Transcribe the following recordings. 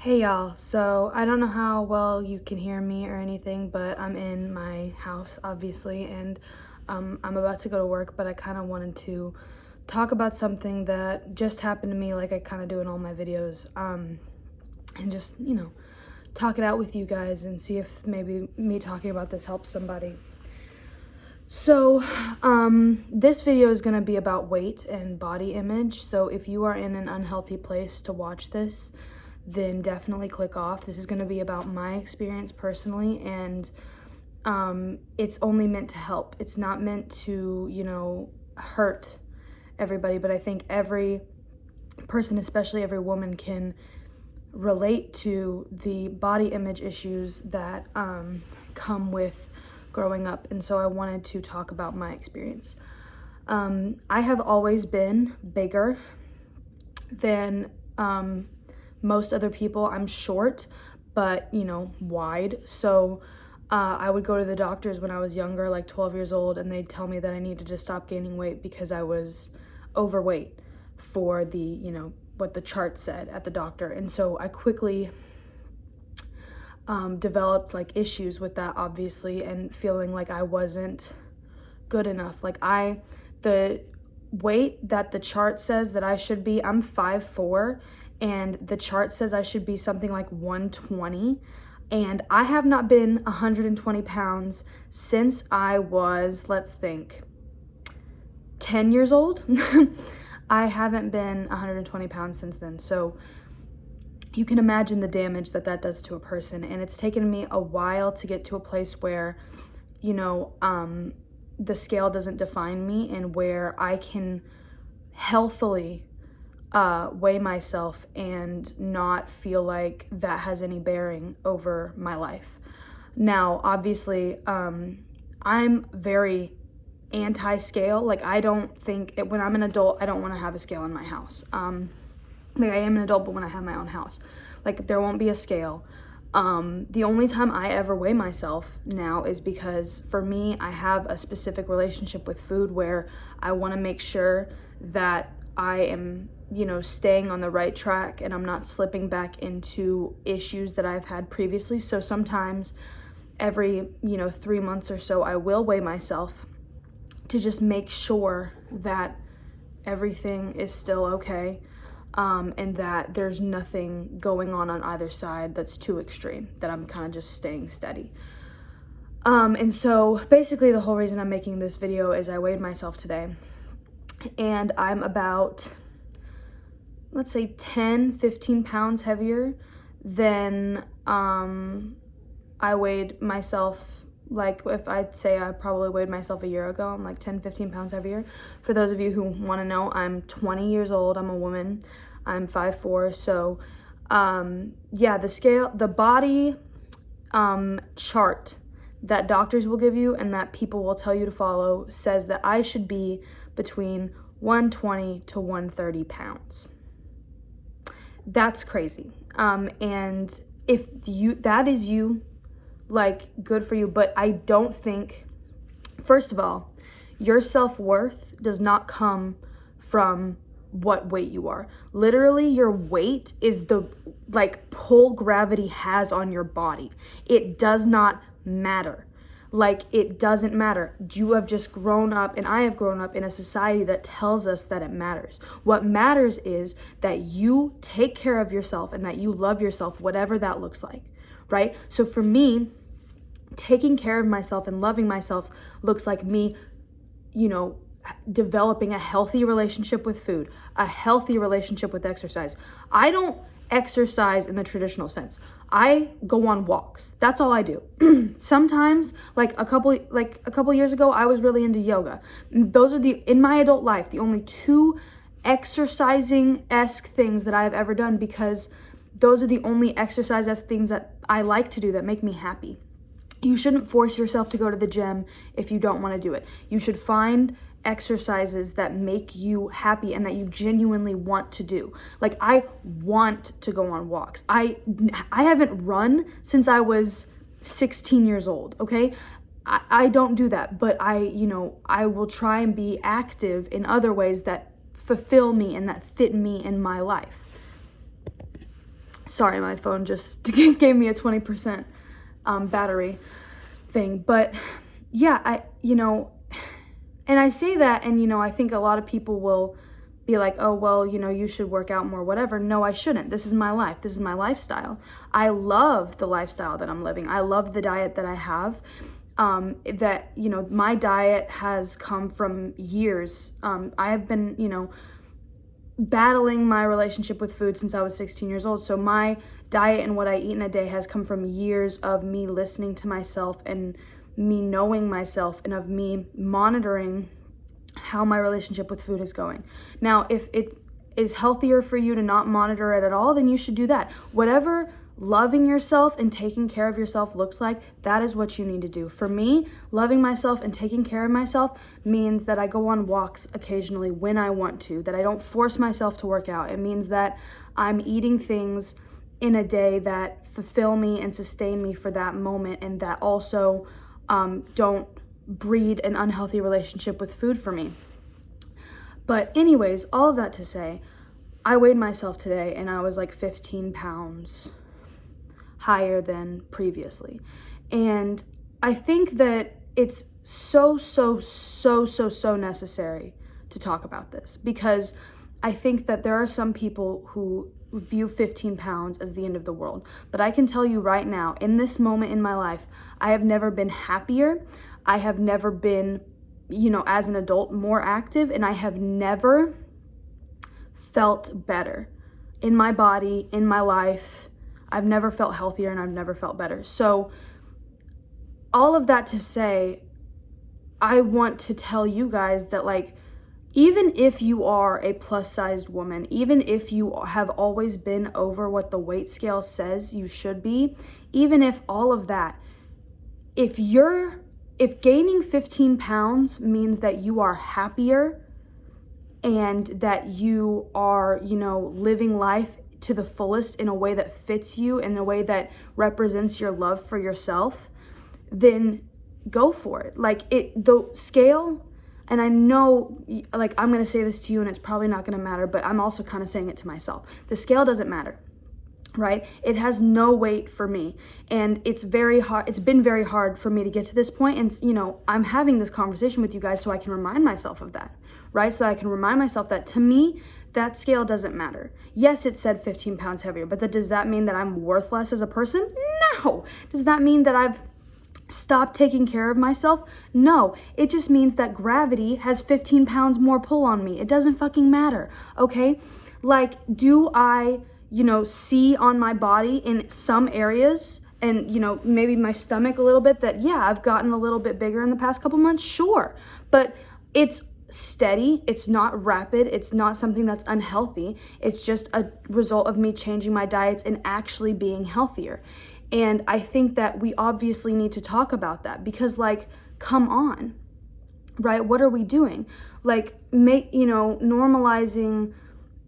Hey y'all, so I don't know how well you can hear me or anything, but I'm in my house obviously, and I'm about to go to work, but I kind of wanted to talk about something that just happened to me like I kind of do in all my videos, and just, talk it out with you guys and see if maybe me talking about this helps somebody. So, this video is going to be about weight and body image, so if you are in an unhealthy place to watch this, then definitely click off. This is going to be about my experience personally, and it's only meant to help. It's not meant to, hurt everybody, but I think every person, especially every woman, can relate to the body image issues that come with growing up, and so I wanted to talk about my experience. I have always been bigger than most other people. I'm short, but wide. So I would go to the doctors when I was younger, like 12 years old, and they'd tell me that I needed to stop gaining weight because I was overweight for the, what the chart said at the doctor. And so I quickly developed like issues with that, obviously, and feeling like I wasn't good enough. The weight that the chart says that I should be, I'm 5'4", and the chart says I should be something like 120, and I have not been 120 pounds since I was, let's think, 10 years old. I haven't been 120 pounds since then, so you can imagine the damage that that does to a person, and it's taken me a while to get to a place where, the scale doesn't define me, and where I can healthily weigh myself and not feel like that has any bearing over my life. Now, obviously, I'm very anti-scale. Like, I don't think, when I'm an adult, I don't want to have a scale in my house. Like, I am an adult, but when I have my own house, like, there won't be a scale. The only time I ever weigh myself now is because, for me, I have a specific relationship with food where I want to make sure that I am, staying on the right track and I'm not slipping back into issues that I've had previously. So sometimes every, 3 months or so, I will weigh myself to just make sure that everything is still okay. And that there's nothing going on either side that's too extreme, that I'm kind of just staying steady. And so basically the whole reason I'm making this video is I weighed myself today, and I'm about, let's say 10-15 pounds heavier than I weighed myself. Like, if I'd say I probably weighed myself a year ago, I'm like 10-15 pounds heavier. For those of you who want to know, I'm 20 years old. I'm a woman. I'm 5'4". So, the body chart that doctors will give you and that people will tell you to follow says that I should be between 120 to 130 pounds. That's crazy. And if that is you, like, good for you, but I don't think, first of all, your self-worth does not come from what weight you are. Literally, your weight is the, pull gravity has on your body. It does not matter. It doesn't matter. You have just grown up, and I have grown up in a society that tells us that it matters. What matters is that you take care of yourself and that you love yourself, whatever that looks like, right? So for me, taking care of myself and loving myself looks like me, developing a healthy relationship with food, a healthy relationship with exercise. I don't exercise in the traditional sense. I go on walks. That's all I do. Sometimes, a couple years ago, I was really into yoga. Those are in my adult life, the only two exercising-esque things that I have ever done, because those are the only exercise-esque things that I like to do that make me happy. You shouldn't force yourself to go to the gym if you don't want to do it. You should find exercises that make you happy and that you genuinely want to do. Like, I want to go on walks. I haven't run since I was 16 years old, okay? I don't do that, but I will try and be active in other ways that fulfill me and that fit me in my life. Sorry, my phone just gave me a 20% battery thing. But yeah, and I say that, and I think a lot of people will be like, oh, well, you should work out more, whatever. No, I shouldn't. This is my life. This is my lifestyle. I love the lifestyle that I'm living. I love the diet that I have. My diet has come from years. I have been, battling my relationship with food since I was 16 years old. So my diet and what I eat in a day has come from years of me listening to myself and me knowing myself and of me monitoring how my relationship with food is going. Now, if it is healthier for you to not monitor it at all, then you should do that. Whatever loving yourself and taking care of yourself looks like, that is what you need to do. For me, loving myself and taking care of myself means that I go on walks occasionally when I want to, that I don't force myself to work out. It means that I'm eating things in a day that fulfill me and sustain me for that moment, and that also don't breed an unhealthy relationship with food for me. But anyways, all of that to say, I weighed myself today and I was like 15 pounds higher than previously. And I think that it's so necessary to talk about this, because I think that there are some people who view 15 pounds as the end of the world. But I can tell you right now, in this moment in my life, I have never been happier. I have never been, as an adult, more active, and I have never felt better in my body, in my life. I've never felt healthier and I've never felt better. So all of that to say, I want to tell you guys that, even if you are a plus-sized woman, even if you have always been over what the weight scale says you should be, even if all of that, if gaining 15 pounds means that you are happier and that you are, living life to the fullest in a way that fits you, in a way that represents your love for yourself, then go for it. The scale, and I know, I'm going to say this to you and it's probably not going to matter, but I'm also kind of saying it to myself. The scale doesn't matter, right? It has no weight for me. And it's very hard. It's been very hard for me to get to this point. And, I'm having this conversation with you guys so I can remind myself of that, right? So that I can remind myself that, to me, that scale doesn't matter. Yes, it said 15 pounds heavier, but does that mean that I'm worthless as a person? No. Does that mean that I've stopped taking care of myself? No. It just means that gravity has 15 pounds more pull on me. It doesn't fucking matter, okay? Do I, see on my body in some areas and, maybe my stomach a little bit that, yeah, I've gotten a little bit bigger in the past couple months? Sure. But it's steady, it's not rapid, it's not something that's unhealthy. It's just a result of me changing my diets and actually being healthier. And I think that we obviously need to talk about that, because come on, right? What are we doing? Normalizing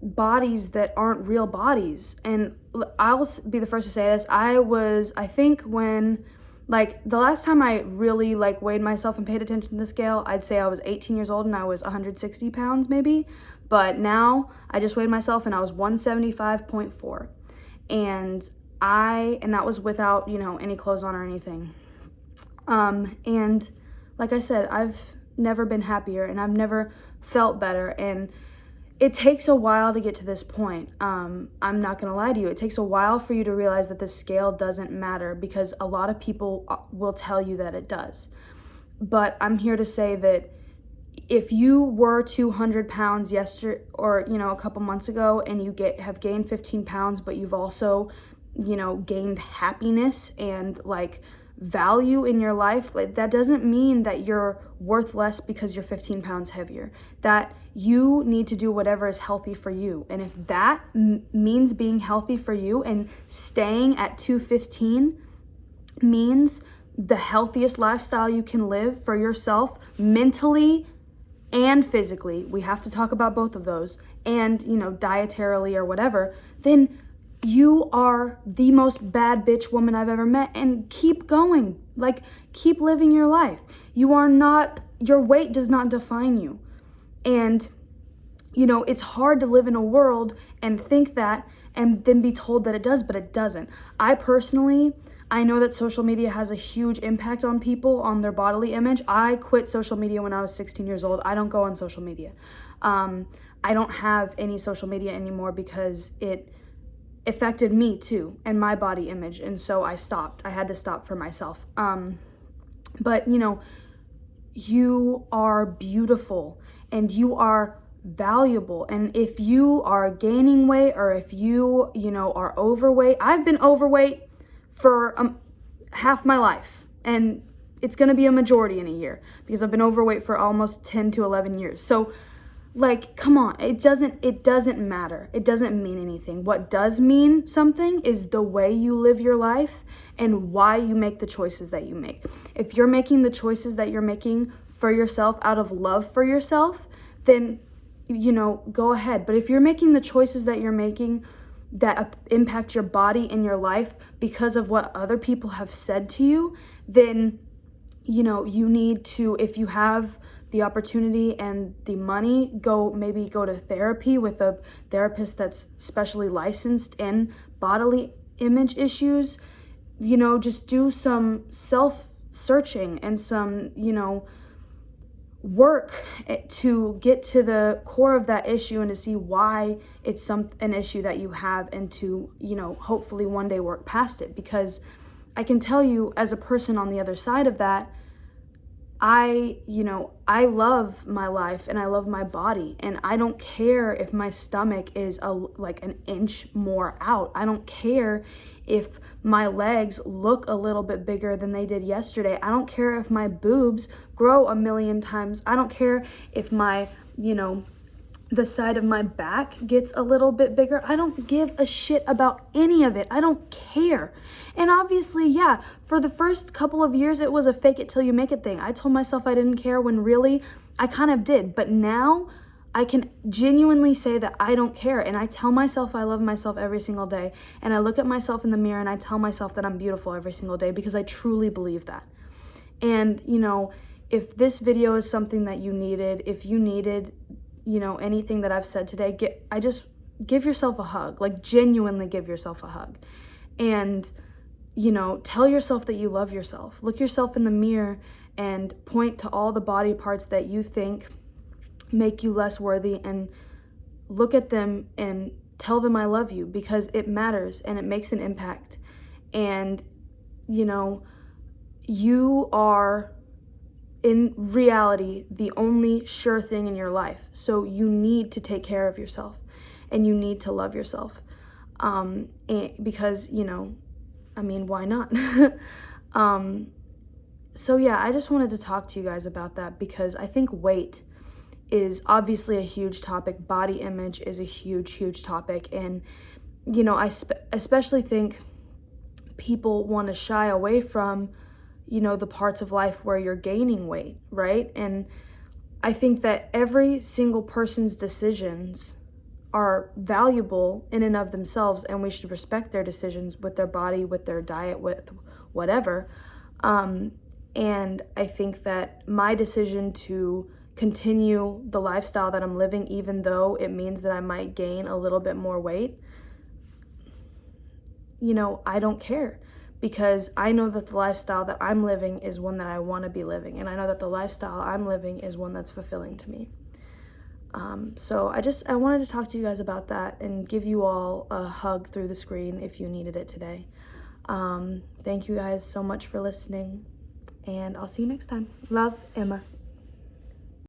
bodies that aren't real bodies. And I'll be the first to say this. I think when the last time I really weighed myself and paid attention to the scale, I'd say I was 18 years old and I was 160 pounds maybe. But now I just weighed myself and I was 175.4. And that was without, any clothes on or anything. And like I said, I've never been happier and I've never felt better. And it takes a while to get to this point. I'm not gonna lie to you. It takes a while for you to realize that the scale doesn't matter, because a lot of people will tell you that it does. But I'm here to say that if you were 200 pounds yesterday, or, a couple months ago, and you have gained 15 pounds, but you've also, gained happiness and value in your life, that doesn't mean that you're worth less because you're 15 pounds heavier. That you need to do whatever is healthy for you. And if that means being healthy for you and staying at 215 means the healthiest lifestyle you can live for yourself, mentally and physically, we have to talk about both of those, and dietarily or whatever, then you are the most bad bitch woman I've ever met, and keep going. Keep living your life. Your weight does not define you. And, it's hard to live in a world and think that and then be told that it does, but it doesn't. I know that social media has a huge impact on people, on their bodily image. I quit social media when I was 16 years old. I don't go on social media. I don't have any social media anymore because it affected me too and my body image. And so I stopped. I had to stop for myself. But you are beautiful and you are valuable. And if you are gaining weight, or if you are overweight, I've been overweight for half my life, and it's going to be a majority in a year because I've been overweight for almost 10 to 11 years. So like, come on, it doesn't matter. It doesn't mean anything. What does mean something is the way you live your life and why you make the choices that you make. If you're making the choices that you're making for yourself out of love for yourself, then, go ahead. But if you're making the choices that you're making that impact your body and your life because of what other people have said to you, then, you need to, if you have the opportunity and the money, maybe go to therapy with a therapist that's specially licensed in bodily image issues. Just do some self-searching and some, work to get to the core of that issue and to see why it's an issue that you have, and to, hopefully one day work past it. Because I can tell you, as a person on the other side of that, I love my life and I love my body, and I don't care if my stomach is like an inch more out. I don't care if my legs look a little bit bigger than they did yesterday. I don't care if my boobs grow a million times. I don't care if my, the side of my back gets a little bit bigger. I don't give a shit about any of it. I don't care. And obviously, yeah, for the first couple of years, it was a fake it till you make it thing. I told myself I didn't care when really I kind of did. But now I can genuinely say that I don't care. And I tell myself I love myself every single day. And I look at myself in the mirror and I tell myself that I'm beautiful every single day, because I truly believe that. And, if this video is something that you needed, if you needed, anything that I've said today, just give yourself a hug. Like, genuinely give yourself a hug. And, tell yourself that you love yourself. Look yourself in the mirror and point to all the body parts that you think make you less worthy, and look at them and tell them I love you, because it matters and it makes an impact. And, you are, in reality, the only sure thing in your life. So you need to take care of yourself and you need to love yourself. Because, why not? So yeah, I just wanted to talk to you guys about that, because I think weight is obviously a huge topic. Body image is a huge, huge topic. And, I especially think people want to shy away from, the parts of life where you're gaining weight, right? And I think that every single person's decisions are valuable in and of themselves, and we should respect their decisions with their body, with their diet, with whatever. And I think that my decision to continue the lifestyle that I'm living, even though it means that I might gain a little bit more weight, I don't care, because I know that the lifestyle that I'm living is one that I want to be living, and I know that the lifestyle I'm living is one that's fulfilling to me. So I wanted to talk to you guys about that and give you all a hug through the screen if you needed it today. Thank you guys so much for listening, and I'll see you next time. Love, Emma.